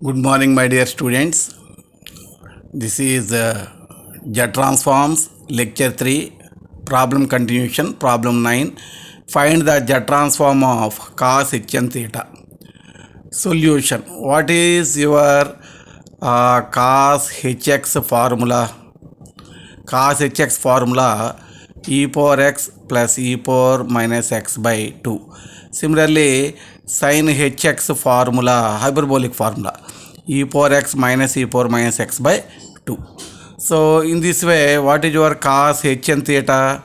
Good morning, my dear students. This is Z transforms lecture 3, problem continuation, problem 9. Find the Z transform of cos h and theta. Solution. What is your cos hx formula? Cos hx formula e power x plus e power minus x by 2. Similarly, sin hx formula, hyperbolic formula, e power x minus e power minus x by 2. So in this way, what is your cos h and theta?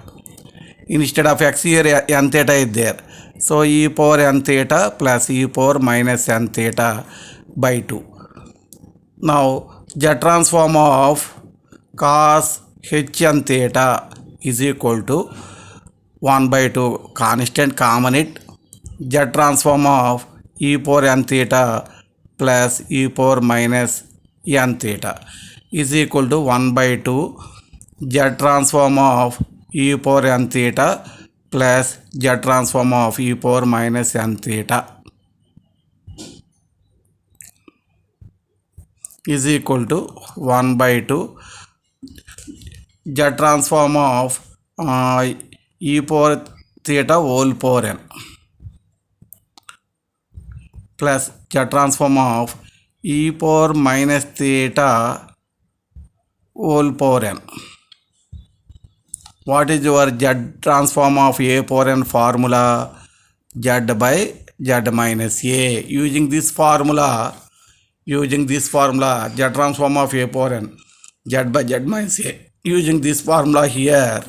Instead of x here, n theta is there. So e power n theta plus e power minus n theta by 2. Now, Z transform of cos h and theta is equal to 1 by 2 constant common it. Z transform of e power n theta plus e power minus n theta is equal to 1 by 2 Z transform of e power n theta plus Z transform of e power minus n theta is equal to 1 by 2 Z transform of e power theta whole power n plus Z transform of e power minus theta whole power n. What is your Z transform of a power n formula? Z by Z minus a. Using this formula, Z transform of a power n, Z by Z minus a. Using this formula here,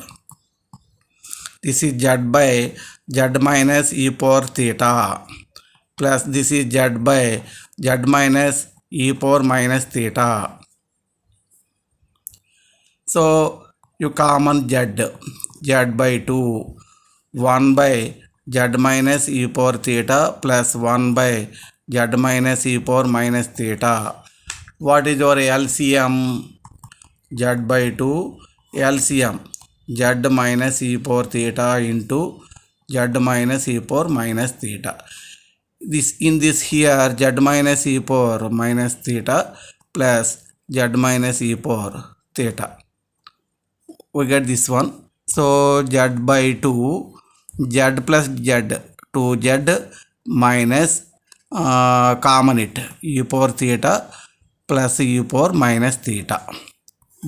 this is Z by Z minus e power theta plus this is Z by Z minus e power minus theta. So you common Z by 2, 1 by Z minus e power theta plus 1 by Z minus e power minus theta. What is your LCM? Z by 2 LCM Z minus e power theta into Z minus e power minus theta. In this here Z minus e power minus theta plus Z minus e power theta. We get this one. So Z by 2 Z plus Z 2Z minus common it e power theta plus e power minus theta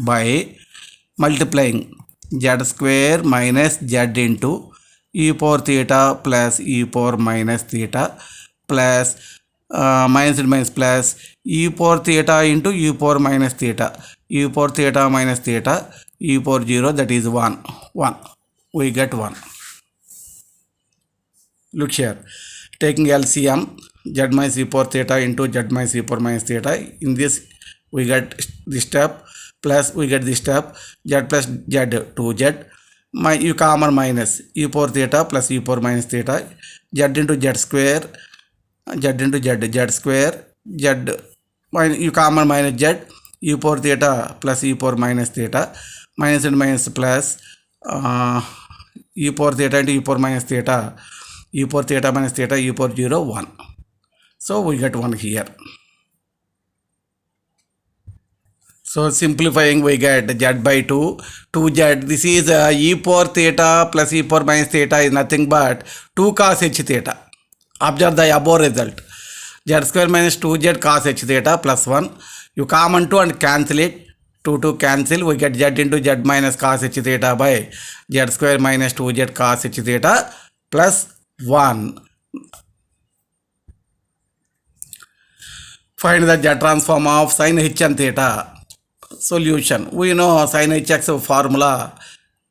by multiplying Z square minus Z into e power theta plus e power minus theta plus minus plus e power theta into e power minus theta, e power theta minus theta, e power 0, that is 1. We get 1. Look here, taking LCM Z minus e power theta into Z minus e power minus theta. In this we get this step plus we get this step Z plus Z 2Z. You common minus e power theta plus e power minus theta, Z into Z square, Z into Z square, Z you common minus Z, e power theta plus e power minus theta, minus and minus plus e power theta into e power minus theta, e power theta minus theta, e power 0, 1. So we get 1 here. So simplifying we get Z by 2, 2Z. This is e power theta plus e power minus theta is nothing but 2 cos h theta. Observe the above result. Z square minus 2Z cos h theta plus 1. You common 2 and cancel it. 2 cancel. We get Z into Z minus cos h theta by Z square minus 2Z cos h theta plus 1. Find the Z transform of sin h and theta. Solution. We know sin hx formula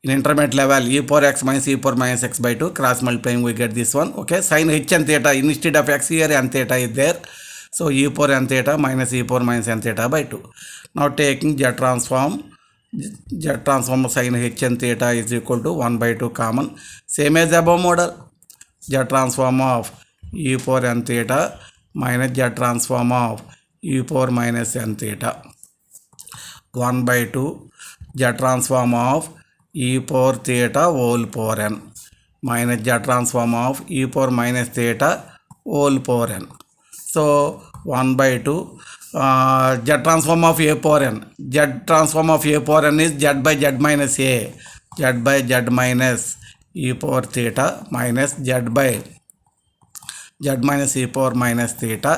in intermediate level e power x minus e power minus x by 2. Cross multiplying we get this one. Okay, sin h and theta, instead of x here n theta is there. So e power n theta minus e power minus n theta by 2. Now taking Z transform of sin h and theta is equal to 1 by 2 common. Same as above model. Z transform of e power n theta minus Z transform of e power minus n theta. 1 by 2 Z transform of e power theta whole power n minus Z transform of e power minus theta whole power n. So 1 by 2 z transform of a power n. Z transform of a power n is z by z minus a. Z by z minus e power theta minus z by z minus e power minus theta.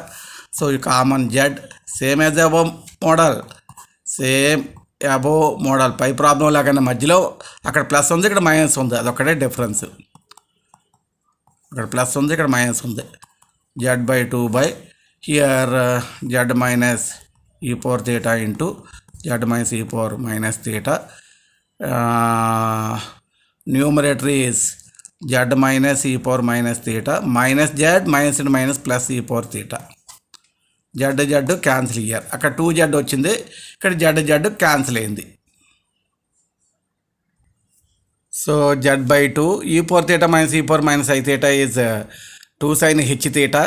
So you common z same as above model. Same above model పై problem లాగానే మధ్యలో అక్కడ plus ఉంది, ఇక్కడ minus ఉంది, అదొక్కటే difference. ఇక్కడ plus ఉంది, ఇక్కడ మైనస్ ఉంది. Z by 2 by here Z minus e power theta into Z minus e power minus theta. Numerator is Z minus e power minus theta minus Z minus into minus plus e power theta. Z Z cancel అయ్యారు, అక్కడ 2z వచ్చింది, ఇక్కడ Z Z cancel అయింది. So Z by 2 e power theta minus e power minus I theta is 2 sine H theta,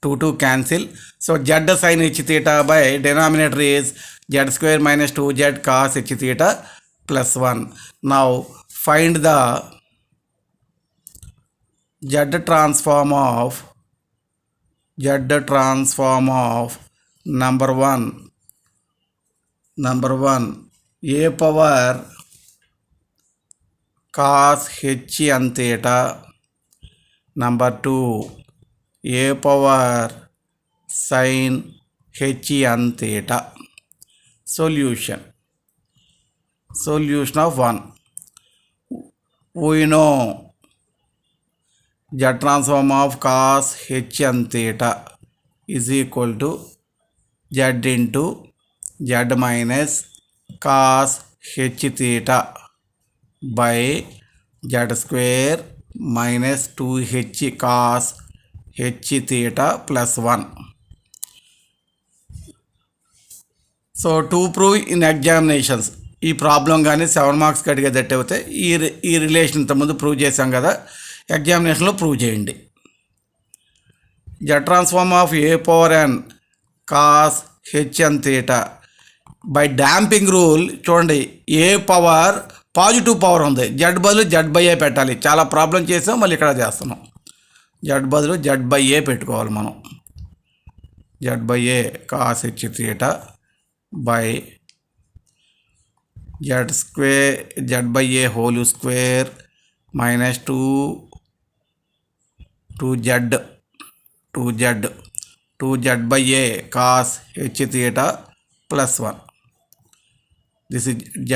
2 cancel. So Z sine H theta by denominator is Z square minus 2z cos H theta plus 1. Now find the Z transform of number 1 a power cos h n theta, number 2 a power sin h n theta. Solution of 1. We know z transform of cos h n theta is equal to z into z minus cos h theta by z square minus 2h cos h theta plus 1. So to prove in examinations, ఈ problem కానీ 7 మార్క్స్కి అడిగేటట్టు అయితే ఈ relation ఇంతకుముందు prove చేసాం కదా, ఎగ్జామినేషన్లో prove చేయండి. Z transform of a power n cos h n theta by damping rule. చూడండి, ఏ పవర్ పాజిటివ్ పవర్ ఉంది, జెడ్ బదులు జెడ్ బై ఏ పెట్టాలి. చాలా ప్రాబ్లం చేసాం, మళ్ళీ ఇక్కడ చేస్తున్నాం. జెడ్ బదులు జెడ్ బై ఏ పెట్టుకోవాలి మనం. Z by A cos H theta by Z square Z by A whole square minus 2z by a cos h theta plus 1. This is z.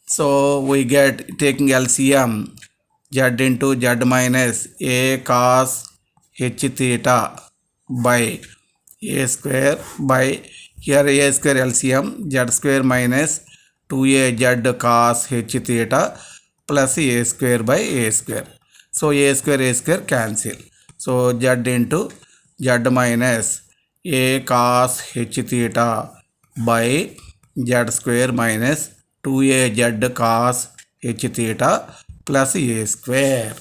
So we get taking LCM z into z minus a cos h theta by a square by here a square LCM z square minus 2az cos h theta plus a square by a square. So a square cancel. So z into z minus a cos h theta by z square minus 2az cos h theta plus a square.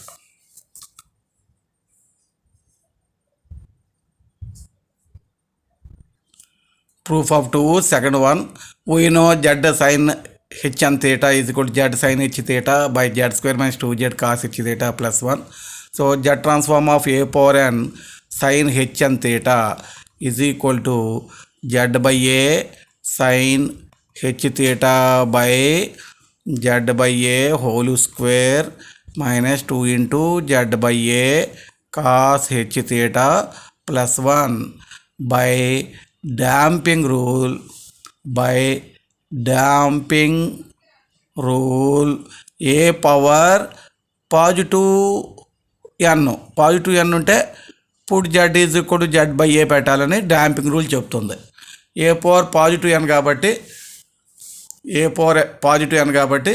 Proof of 2, second one. We know z sin h n theta is equal to z sin h theta by z square minus 2z cos h theta plus 1. So z transform of a power n sin h n theta is equal to z by a sin h theta by z by a whole square minus 2 into z by a cos h theta plus 1 by damping rule. A power positive N ఉంటే put Z is equal to Z by A పెట్టాలని damping rule చెప్తుంది. A power positive N కాబట్టి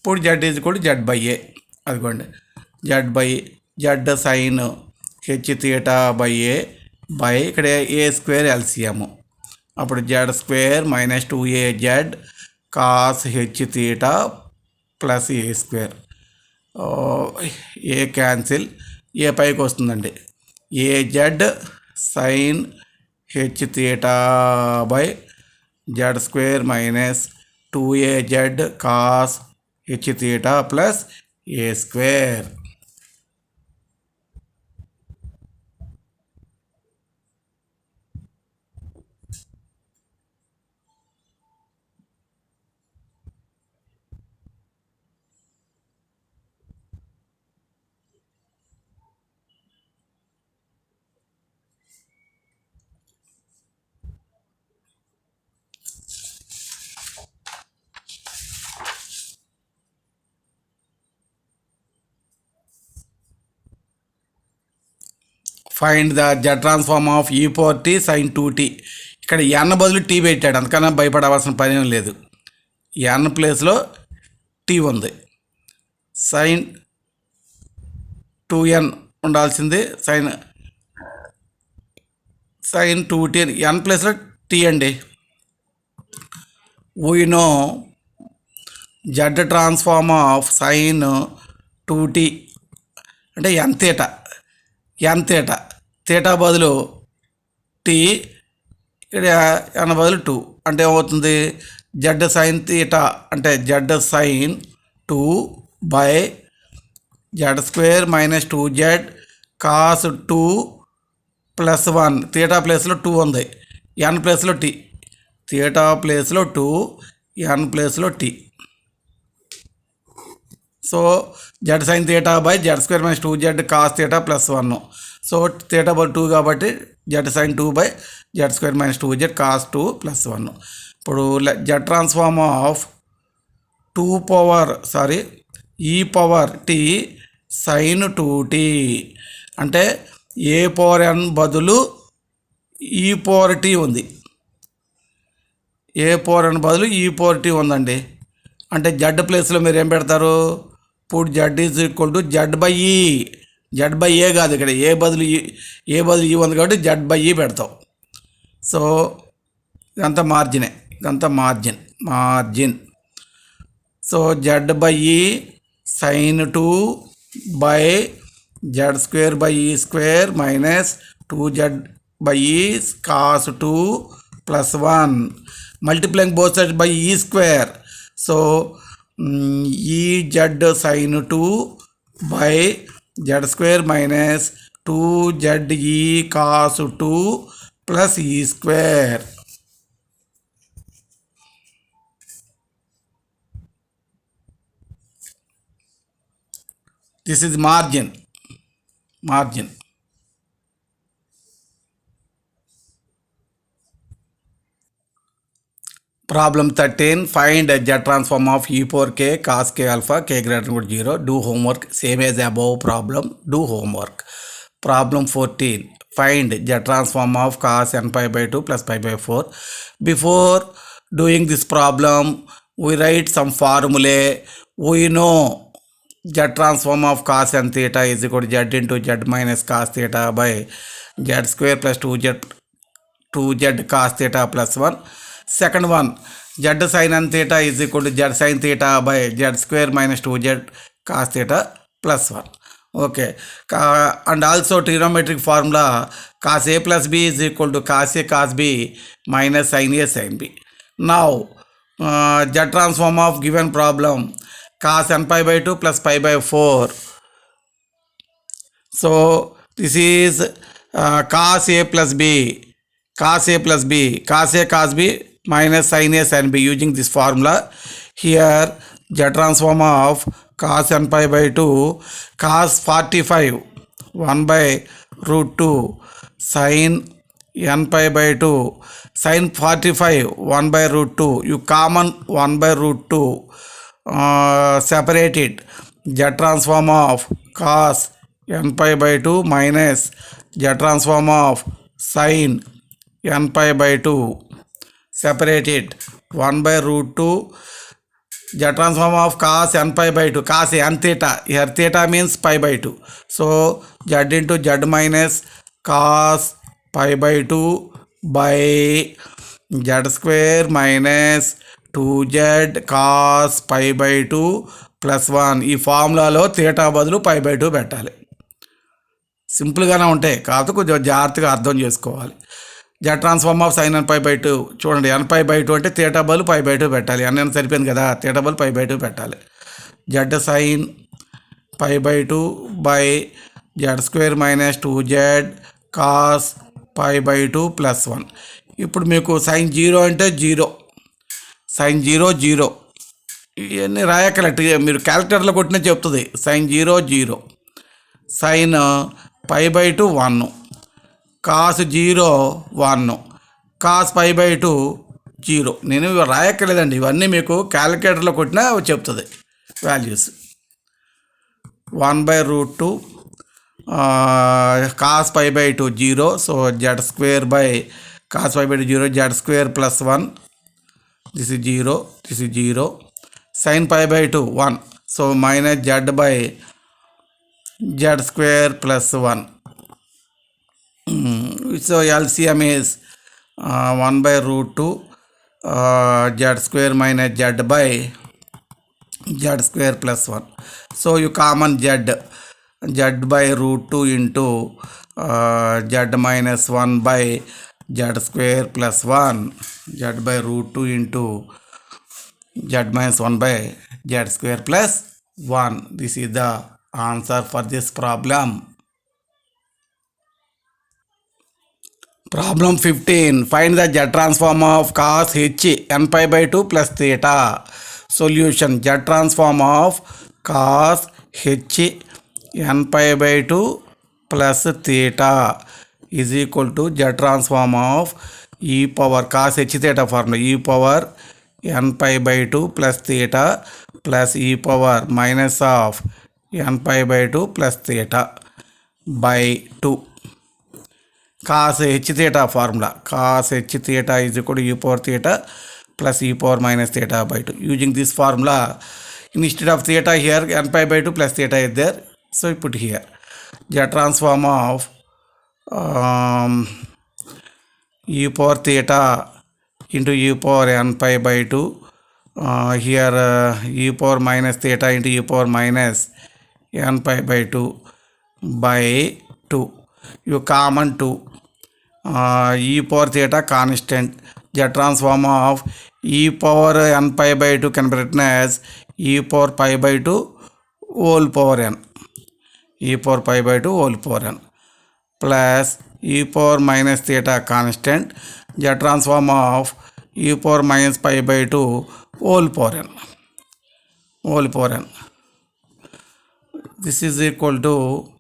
put Z is equal to Z by A. అదిగోండి, Z sine H theta by A by ఇక్కడ A square LCM. అప్పుడు Z square minus 2az cos H theta plus A square. A cancel, A పైకి వస్తుందండి. A Z sine H theta by Z square minus 2az cos H theta plus A square. Find the Z transform of e power t sine 2t. ఇక్కడ ఎన్ బదులు tea పెట్టాడు, అందుకన్నా భయపడవలసిన పని ఏం లేదు. ఎన్ ప్లేస్లో టీ ఉంది. సైన్ 2n ఉండాల్సింది, సైన్ 2t ఎన్ ప్లేస్లో టీ అండి. We know Z transform of sine 2t అంటే ఎన్ తీటా బదులు టీ, ఇక్కడ ఎన్ బదులు 2 అంటే ఏమవుతుంది, జెడ్ సైన్ తీటా అంటే Z sine 2 by Z square minus 2z cos 2 plus 1. Theta ప్లేస్లో 2 ఉంది, ఎన్ ప్లేస్లో టీ. తీటా ప్లేస్లో 2, ఎన్ ప్లేస్లో t. So Z sine theta by Z square minus 2z cos theta plus 1. So theta by 2 కాబట్టి Z sine 2 by Z square minus 2z cos 2 plus 1. ఇప్పుడు Z transform of e power t sine 2t అంటే ఏ power ఎన్ బదులు ఈ power tea ఉంది. ఏ power ఎన్ బదులు ఈ power tea ఉందండి. అంటే జెడ్ ప్లేస్లో మీరు ఏం పెడతారు, ఇప్పుడు Z is equal to Z by A కాదు, ఇక్కడ ఏ బదులు ఈ ఉంది కాబట్టి జెడ్ బై ఈ పెడతాం. సో ఇదంతా margin. So Z by e sine 2 by Z square by e square minus 2z by e cos 2 plus 1 multiplying both sides by e square. So e Z sine 2 by Z square minus 2z e cos 2 plus e square. This is margin. Problem 13. Find Z transform of e power k cos k alpha k greater than or 0. Do homework. Same as above problem. Do homework. Problem 14. Find Z transform of cos n pi by 2 plus pi by 4. Before doing this problem, we write some formulae. We know Z transform of cos n theta is equal to Z into Z minus cos theta by Z square plus 2Z cos theta plus 1. Second one, Z sin n theta is equal to Z sin theta by Z square minus 2Z cos theta plus 1. Okay, and also trigonometric formula cos A plus B is equal to cos A cos B minus sin A sin B. Now Z transform of given problem cos n pi by 2 plus pi by 4. So this is cos A plus B, cos A cos B minus sin A sin B using this formula. Here Z transform of cos n pi by 2 cos 45 1 by root 2 sin n pi by 2 sin 45 1 by root 2, you common 1 by root 2, separate it. Z transform of cos n pi by 2 minus Z transform of sin n pi by 2, separate it. 1 by root 2, Z transform of cos n pi by 2, cos n theta, here theta means pi by 2. So Z into Z minus cos pi by 2 by Z square minus 2Z cos pi by 2 plus 1. ఈ ఫార్ములాలో theta బదులు pi by 2 పెట్టాలి. సింపుల్గానే ఉంటాయి, కాకపోతే కొంచెం జాగ్రత్తగా అర్థం చేసుకోవాలి. Z transform of sine n pi by 2, చూడండి n pi by 2 అంటే థీటా బదులు పై బై 2 పెట్టాలి. n సరిపోయింది కదా, థీటా బదులు పై బై 2 పెట్టాలి. Z sine pi by 2 by Z square minus 2Z cos pi by 2 plus 1. ఇప్పుడు మీకు సైన్ 0 అంటే 0, సైన్ 0 ఇవన్నీ రాయకలెక్ట్గా మీరు క్యాలిక్యులేటర్లో కొట్టినా చెప్తుంది. Sine 0 sine pi by 2 1, cos 0 1, cos pi by 2 0. నేను రాయక్కర్లేదండి, ఇవన్నీ మీకు క్యాలిక్యులేటర్లో కొట్టినా చెప్తుంది values. 1 by root 2 cos pi by 2 0, so z square by cos pi by 2 0, z square plus 1, this is 0, this is 0. Sin pi by 2 1, so minus z by z square plus 1. So LCM is 1 by root 2 z square minus z by z square plus 1. So you common z by root 2 into z minus 1 by z square plus 1, z by root 2 into z minus 1 by z square plus 1. This is the answer for this problem. Problem 15. Find the Z transform of cos h n pi by 2 plus theta. Solution: Z transform of cos h n pi by 2 plus theta is equal to Z transform of e power cos h theta formula e power n pi by 2 plus theta plus e power minus of n pi by 2 plus theta by 2. Cos h theta formula, cos h theta is equal to e power theta plus e power minus theta by 2. Using this formula, instead of theta here n pi by 2 plus theta is there, so we put here the transform of e power theta into e power n pi by 2, here e power minus theta into e power minus n pi by 2 by 2. You common 2, e power theta constant. The transform of e power n pi by 2 can be written as e power pi by 2 whole power n, e power pi by 2 whole power n plus e power minus theta constant. The transform of e power minus pi by 2 whole power n, whole power n. This is equal to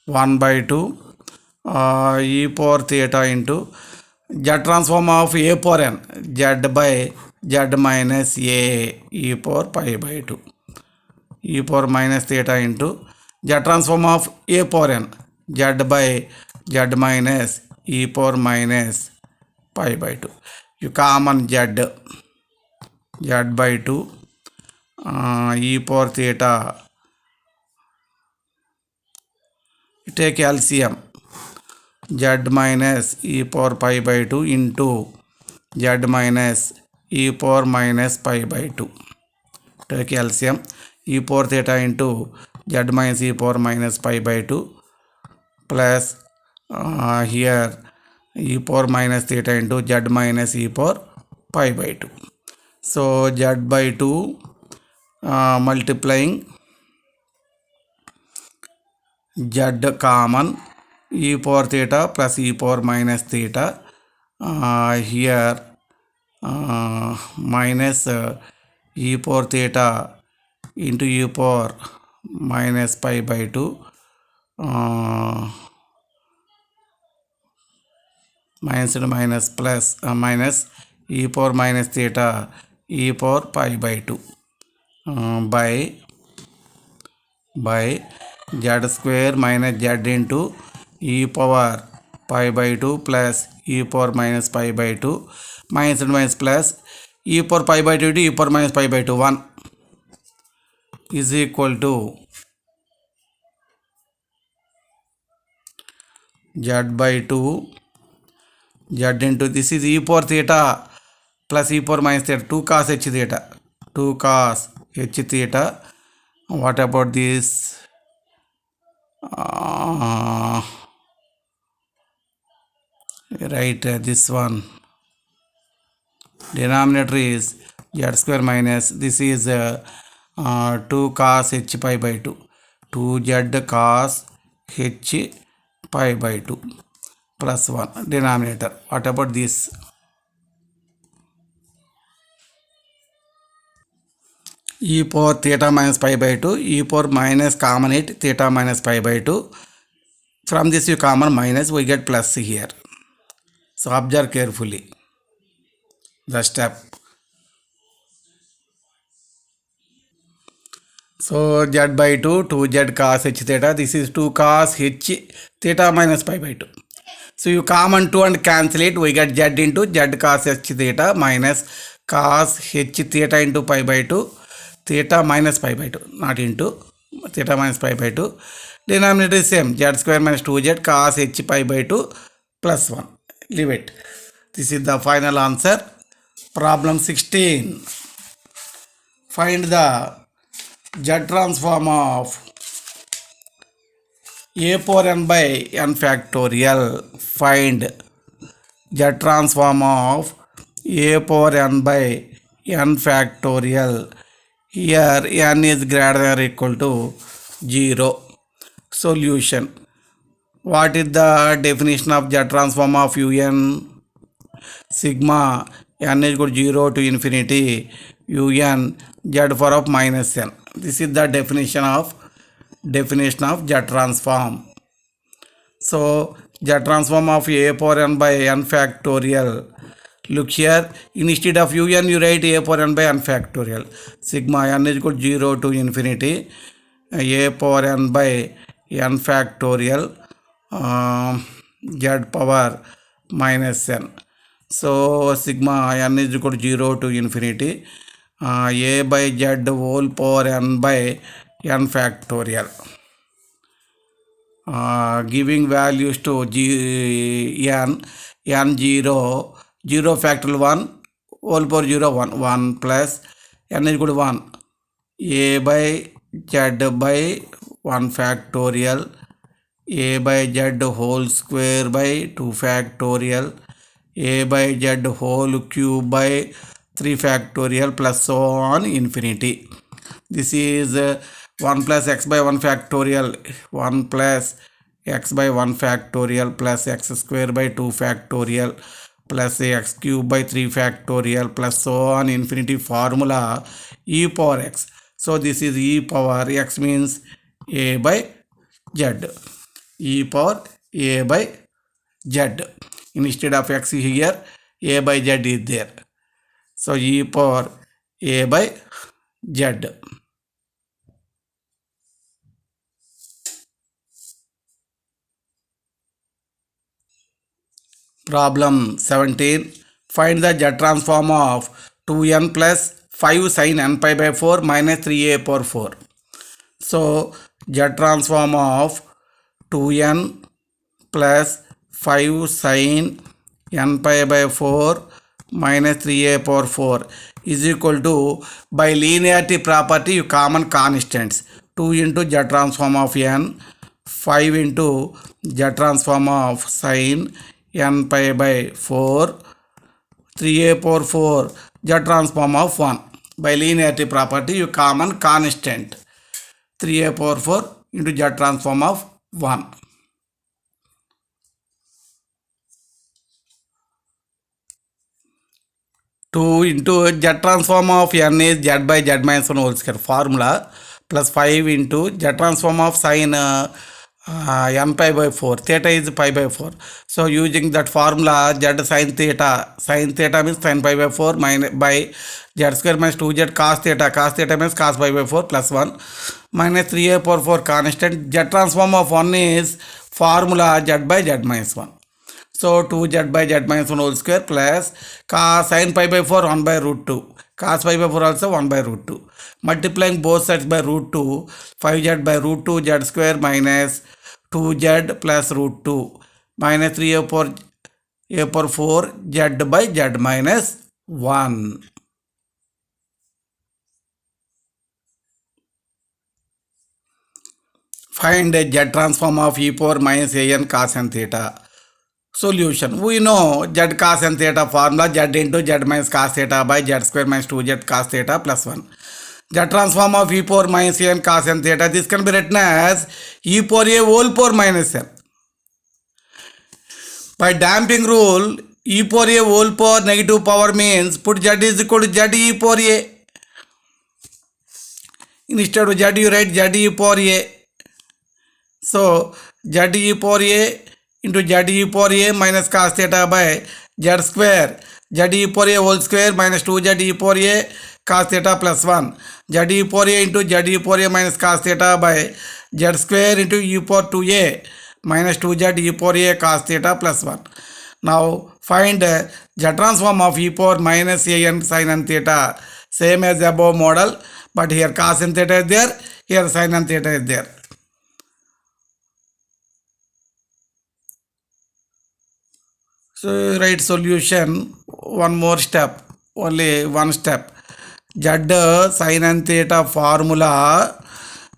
1 by 2 e power theta into z transform of a power n, z by z minus a e power pi by 2, e power minus theta into z transform of a power n, z by z minus e power minus pi by 2. You common z by 2 e power theta, you take LCM, z minus e power pi by 2 into z minus e power minus pi by 2. Take LCM, e power theta into z minus e power minus pi by 2 plus here e power minus theta into z minus e power pi by 2. So z by 2 multiplying z common e power theta plus e power minus theta, here minus e power theta into e power minus pi by 2, minus and minus plus minus e power minus theta e power pi by 2 by z square minus z into e power pi by 2 plus e power minus pi by 2 minus and minus plus e power pi by 2 to e power minus pi by 2 1 is equal to z by 2 z into this is e power theta plus e power minus theta 2 cos h theta, 2 cos h theta. What about this? Right, this one denominator is z square minus this is 2 cos h pi by 2, 2z cos h pi by 2 plus 1 denominator. What about this? E power theta minus pi by 2, e power minus common 8 theta minus pi by 2. From this you common minus, we get plus here. So observe carefully the step. So z by 2, 2z cos h theta. This is 2 cos h theta minus pi by 2. So you common 2 and cancel it. We get z into z cos h theta minus cos h theta into pi by 2. Theta minus pi by 2. Not into theta minus pi by 2. Denominator is same. Z square minus 2z cos h pi by 2 plus 1. Leave it. This is the final answer. Problem 16. Find the Z transform of a power n by n factorial. Find Z transform of a power n by n factorial. Here n is greater than or equal to 0. Solution. What is the definition of Z transform of un? Sigma n is equal to 0 to infinity un z power of minus n. This is the definition of Z transform. So Z transform of a power n by n factorial. Look here, instead of un you write a power n by n factorial. Sigma n is equal to 0 to infinity a power n by n factorial z power minus n. So sigma n is equal to 0 to infinity a by z whole power n by n factorial. Giving values to n 0 0 factorial 1 whole power 0 1 1 plus n is equal to 1 a by z by 1 factorial a by z whole square by 2 factorial a by z whole cube by 3 factorial plus so on infinity. This is 1 plus x by 1 factorial 1 plus x by 1 factorial plus x square by 2 factorial plus x cube by 3 factorial plus so on infinity formula e power x. So this is e power x means a by z. E power a by z. Instead of x here a by z is there. So e power a by z. Problem 17. Find the Z transform of 2n plus 5 sin n pi by 4 minus 3a power 4. So Z transform of 2n plus 5 sin n pi by 4 minus 3a power 4 is equal to, by linearity property you common constants, 2 into Z transform of n, 5 into Z transform of sin n pi by 4, 3a power 4 Z transform of 1. By linearity property you common constant, 3a power 4 into Z transform of 1. Two into Z transform of n is z by z minus 1 whole square formula plus 5 into Z transform of sin n pi by 4. Theta is pi by 4. So using that formula z sin theta means sin pi by 4 minus by z square minus 2z cos theta means cos pi by 4 plus 1 minus 3a power 4 constant. Z transform of 1 is formula z by z minus 1. So 2z by z minus 1 whole square plus cos sin pi by 4 1 by root 2. Cos pi by 4 also 1 by root 2. Multiplying both sides by root 2. 5z by root 2 z square minus 2z plus root 2 minus 3a power 4 z by z minus 1. Find a z transform of e power minus an cos n theta. Solution. We know z cos n theta formula z into z minus cos theta by z square minus 2z cos theta plus 1. Z transform of e power minus n cos n theta. This can be written as e power a whole power minus n. By damping rule, e power a whole power negative power means put z is equal to z e power a. Instead of z you write z e power a. So z e power a into z e power a minus cos theta by z square. Z e power a whole square minus 2Z e power a cos theta plus 1. Z e power a into Z e power a minus cos theta by Z square into e power 2a minus 2Z e power a cos theta plus 1. Now find Z transform of e power minus a n sin n theta. Same as the above model, but here cos n theta is there, here sin n theta is there. So write solution, one more step, only one step. Z sin n theta formula,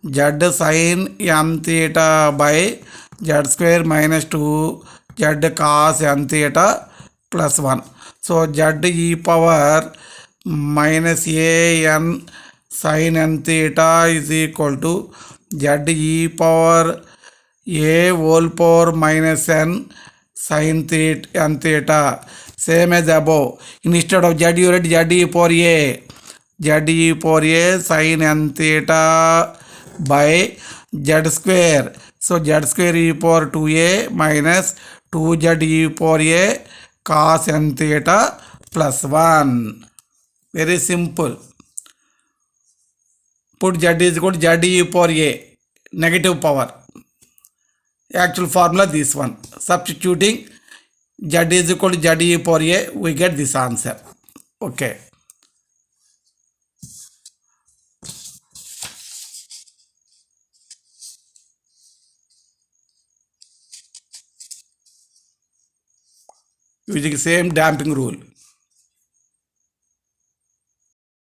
Z sin n theta by Z square minus 2 Z cos n theta plus 1. So Z e power minus a n sin n theta is equal to Z e power a whole power minus n sin theta n theta, same as above. Instead of Z you write Z e power a, Z e power a sin n theta by Z square. So Z square e power 2a minus 2Z e power a cos n theta plus 1. Very simple. Put Z is equal to Z e power a, negative power. Actual formula this one. Substituting Z is equal to Z e power a, we get this answer. Okay. Using same damping rule.